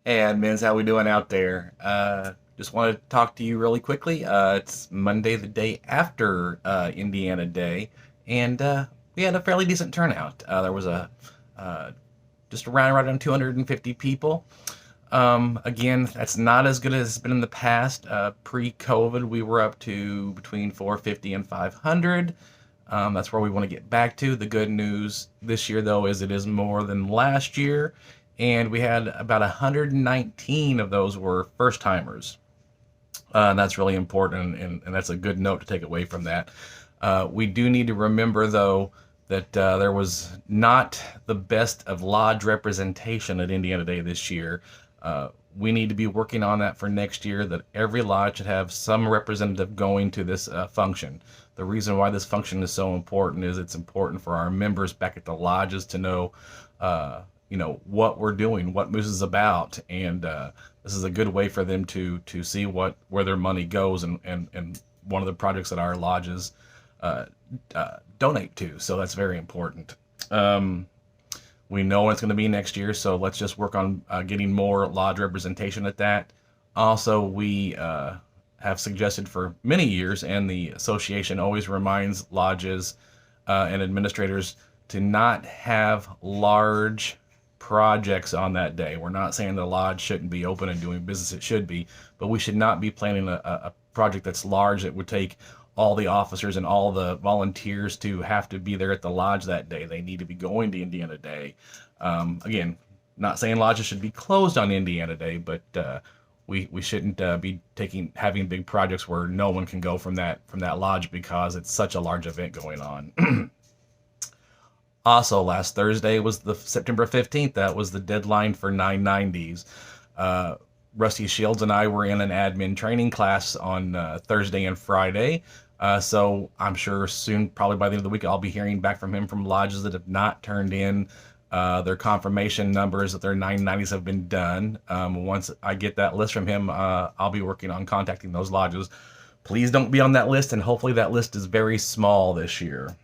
And Men's, how we doing out there? Just wanted to talk to you really quickly. It's Monday, the day after Indiana Day, and we had a fairly decent turnout. There was a uh, just around right around 250 people. Again, that's not as good as it's been in the past. Pre-COVID, we were up to between 450 and 500. That's where we want to get back to. The good news this year, though, is it is more than last year, and we had about 119 of those were first timers. And that's really important, and that's a good note to take away from that. We do need to remember, though, that there was not the best of lodge representation at Indiana Day this year. We need to be working on that for next year, that every lodge should have some representative going to this function. The reason why this function is so important is it's important for our members back at the lodges to know, what we're doing, what Moose is about, and this is a good way for them to see where their money goes and one of the projects that our lodges uh, donate to. So that's very important. Um, we know when it's going to be next year, so let's just work on getting more lodge representation at that. Also, we have suggested for many years, and the association always reminds lodges and administrators to not have large projects on that day. We're not saying the lodge shouldn't be open and doing business, it should be, but we should not be planning a project that's large that would take all the officers and all the volunteers to have to be there at the lodge that day. They need to be going to Indiana Day. Again, not saying lodges should be closed on Indiana Day, but we shouldn't be having big projects where no one can go from that lodge because it's such a large event going on. Also, last Thursday was the September 15th. That was the deadline for 990s. Uh, Rusty Shields and I were in an admin training class on Thursday and Friday. So I'm sure soon, probably by the end of the week, I'll be hearing back from him from lodges that have not turned in their confirmation numbers that their 990s have been done. Once I get that list from him, I'll be working on contacting those lodges. Please don't be on that list, and hopefully that list is very small this year.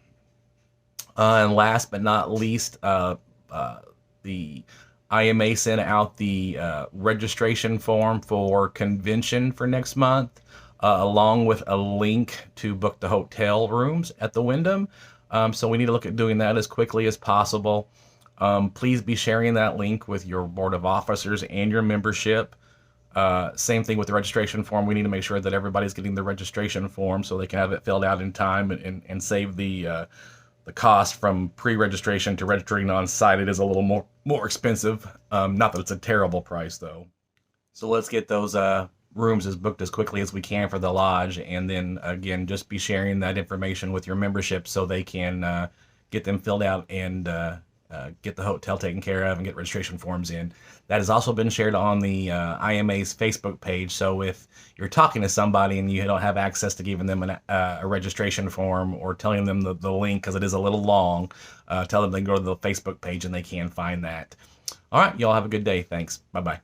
And last but not least, the IMA sent out the registration form for convention for next month, along with a link to book the hotel rooms at the Wyndham. So we need to look at doing that as quickly as possible. Please be sharing that link with your board of officers and your membership. Same thing with the registration form. We need to make sure that everybody's getting the registration form so they can have it filled out in time and save the cost from pre-registration to registering on site. It is a little more expensive. Not that it's a terrible price though. So let's get those rooms as booked as quickly as we can for the lodge, and then again, just be sharing that information with your membership so they can get them filled out and get the hotel taken care of and get registration forms in. That has also been shared on the IMA's Facebook page. So if you're talking to somebody and you don't have access to giving them a registration form or telling them the link because it is a little long, tell them they can go to the Facebook page and they can find that. All right, y'all have a good day. Thanks. Bye bye.